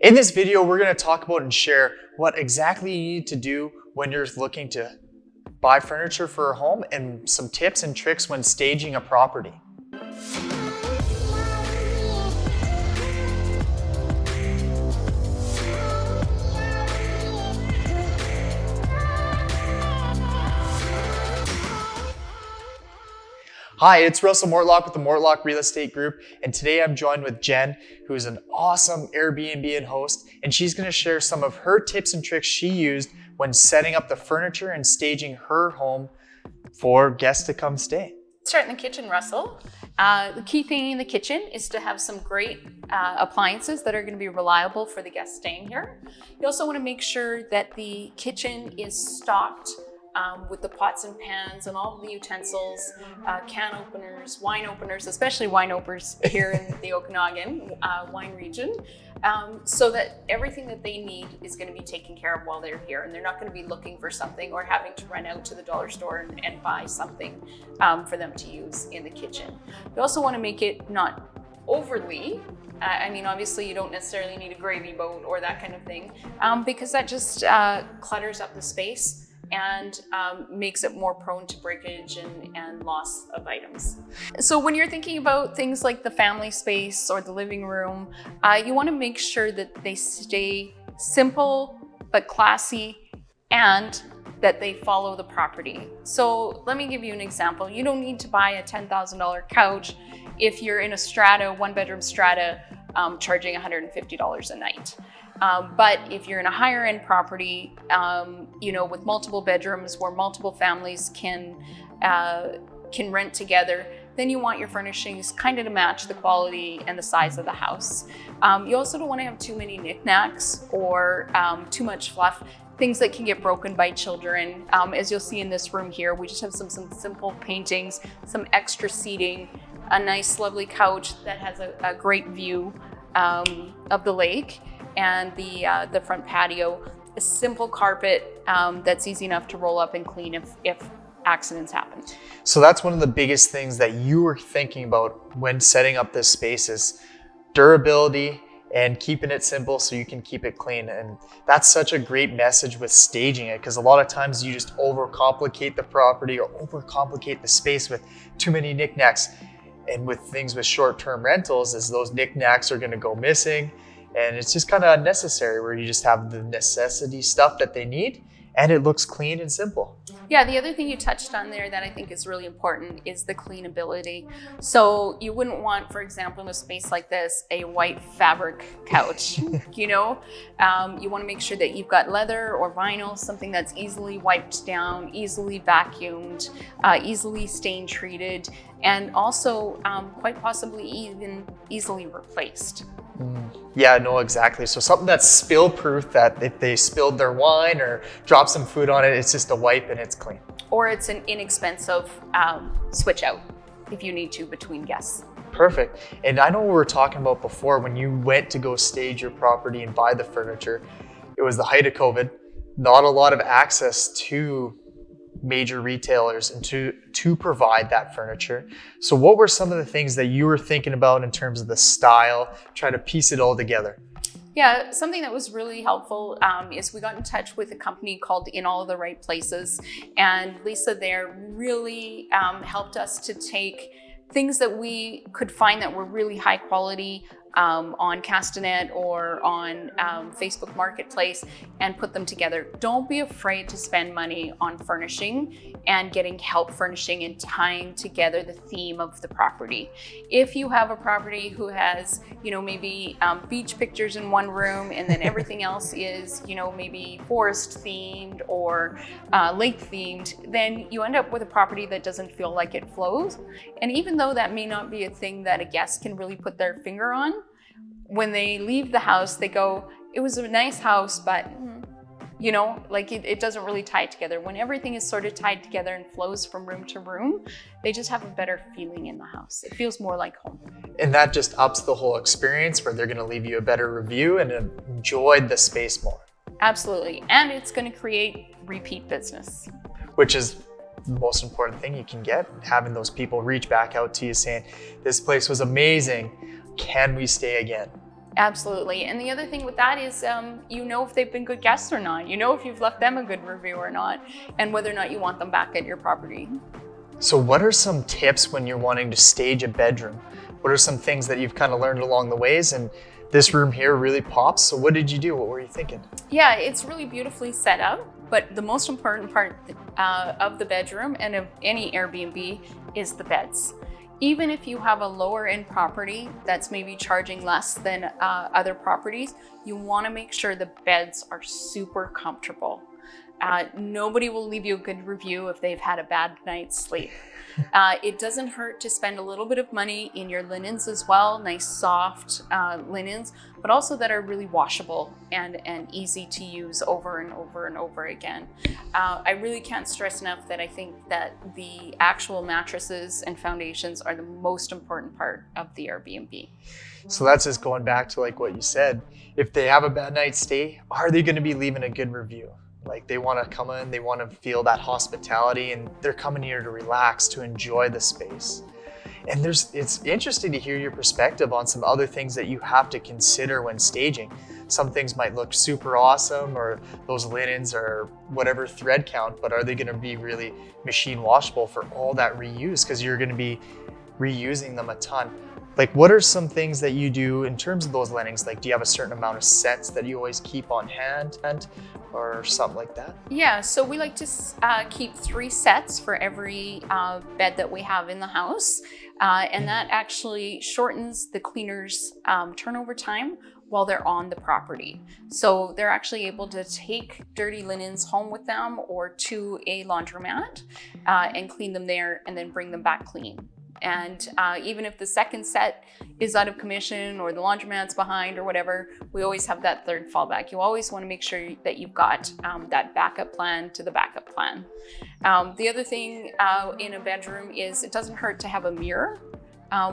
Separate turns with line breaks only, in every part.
In this video, we're going to talk about and share what exactly you need to do when you're looking to buy furniture for a home and some tips and tricks when staging a property. Hi, it's Russell Mortlock with the Mortlock Real Estate Group, and today I'm joined with Jen, who is an awesome Airbnb and host, and she's going to share some of her tips and tricks she used when setting up the furniture and staging her home for guests to come stay.
Start in the kitchen, Russell. The key thing in the kitchen is to have some great appliances that are going to be reliable for the guests staying here. You also want to make sure that the kitchen is stocked with the pots and pans and all of the utensils, can openers, wine openers, especially wine openers here in the Okanagan wine region, so that everything that they need is going to be taken care of while they're here, and they're not going to be looking for something or having to run out to the dollar store and buy something for them to use in the kitchen. You also want to make it not overly, obviously you don't necessarily need a gravy boat or that kind of thing, because that just clutters up the space and makes it more prone to breakage and loss of items. So when you're thinking about things like the family space or the living room, you want to make sure that they stay simple but classy and that they follow the property. So let me give you an example. You don't need to buy a $10,000 couch if you're in a strata, one bedroom strata, charging $150 a night. But if you're in a higher end property, with multiple bedrooms where multiple families can rent together, then you want your furnishings kind of to match the quality and the size of the house. You also don't want to have too many knickknacks or too much fluff, things that can get broken by children. As you'll see in this room here, we just have some simple paintings, some extra seating, a nice lovely couch that has a great view of the lake, and the front patio, a simple carpet that's easy enough to roll up and clean if accidents happen.
So that's one of the biggest things that you were thinking about when setting up this space is durability and keeping it simple so you can keep it clean. And that's such a great message with staging it, because a lot of times you just overcomplicate the property or overcomplicate the space with too many knickknacks. And with things with short-term rentals, is those knickknacks are going to go missing. And it's just kind of unnecessary, where you just have the necessity stuff that they need and it looks clean and simple.
Yeah, the other thing you touched on there that I think is really important is the cleanability. So you wouldn't want, for example, in a space like this, a white fabric couch. You want to make sure that you've got leather or vinyl, something that's easily wiped down, easily vacuumed, easily stain treated, and also quite possibly even easily replaced.
Yeah, no, exactly. So something that's spill proof, that if they spilled their wine or dropped some food on it, it's just a wipe and it's clean.
Or it's an inexpensive switch out if you need to between guests.
Perfect. And I know we were talking about before, when you went to go stage your property and buy the furniture, it was the height of COVID, not a lot of access to major retailers and to provide that furniture. So what were some of the things that you were thinking about in terms of the style, trying to piece it all together?
Yeah, something that was really helpful is we got in touch with a company called In All of the Right Places, and Lisa there really helped us to take things that we could find that were really high quality on Castanet or on Facebook Marketplace and put them together. Don't be afraid to spend money on furnishing and getting help furnishing and tying together the theme of the property. If you have a property who has, maybe beach pictures in one room and then everything else is, maybe forest themed or lake themed, then you end up with a property that doesn't feel like it flows. And even though that may not be a thing that a guest can really put their finger on, when they leave the house, they go, it was a nice house, but it doesn't really tie together. When everything is sort of tied together and flows from room to room, they just have a better feeling in the house. It feels more like home.
And that just ups the whole experience, where they're going to leave you a better review and enjoy the space more.
Absolutely. And it's going to create repeat business,
which is the most important thing you can get, having those people reach back out to you saying, this place was amazing, can we stay again?
Absolutely. And the other thing with that is, you know if they've been good guests or not. You know if you've left them a good review or not, and whether or not you want them back at your property.
So what are some tips when you're wanting to stage a bedroom? What are some things that you've kind of learned along the ways? And this room here really pops. So what did you do? What were you thinking?
Yeah, it's really beautifully set up, but the most important part of the bedroom and of any Airbnb is the beds. Even if you have a lower end property that's maybe charging less than other properties, you want to make sure the beds are super comfortable. Nobody will leave you a good review if they've had a bad night's sleep. It doesn't hurt to spend a little bit of money in your linens as well, nice soft linens, but also that are really washable and easy to use over and over and over again. I really can't stress enough that I think that the actual mattresses and foundations are the most important part of the Airbnb.
So that's just going back to like what you said. If they have a bad night's stay, are they going to be leaving a good review? Like they want to come in, they want to feel that hospitality, and they're coming here to relax, to enjoy the space. And it's interesting to hear your perspective on some other things that you have to consider when staging. Some things might look super awesome, or those linens or whatever thread count, but are they going to be really machine washable for all that reuse? Because you're going to be reusing them a ton. Like, what are some things that you do in terms of those linens? Like, do you have a certain amount of sets that you always keep on hand or something like that?
Yeah, so we like to keep 3 sets for every bed that we have in the house. And that actually shortens the cleaner's turnover time while they're on the property. So they're actually able to take dirty linens home with them or to a laundromat and clean them there and then bring them back clean. And even if the second set is out of commission or the laundromat's behind or whatever, we always have that third fallback. You always want to make sure that you've got that backup plan to the backup plan. The other thing in a bedroom is it doesn't hurt to have a mirror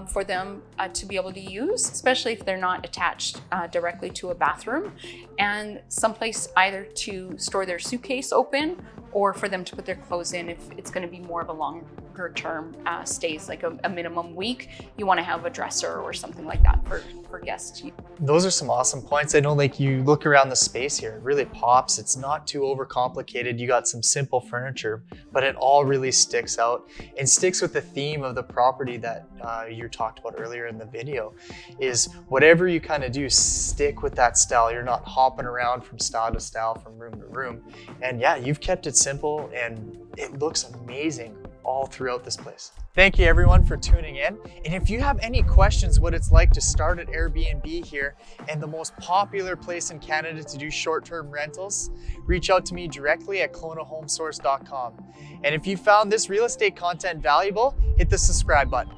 for them to be able to use, especially if they're not attached directly to a bathroom, and someplace either to store their suitcase open or for them to put their clothes in if it's going to be more of a longer term stays, like a minimum week. You want to have a dresser or something like that for guests.
Those are some awesome points. I know, like, you look around the space here, it really pops. It's not too overcomplicated. You got some simple furniture, but it all really sticks out and sticks with the theme of the property that you talked about earlier in the video. Is whatever you kind of do, stick with that style. You're not hopping around from style to style, from room to room. And yeah, you've kept it simple and it looks amazing all throughout this place. Thank you everyone for tuning in. And if you have any questions what it's like to start at Airbnb here and the most popular place in Canada to do short-term rentals, reach out to me directly at KelonaHomesource.com. And if you found this real estate content valuable, hit the subscribe button.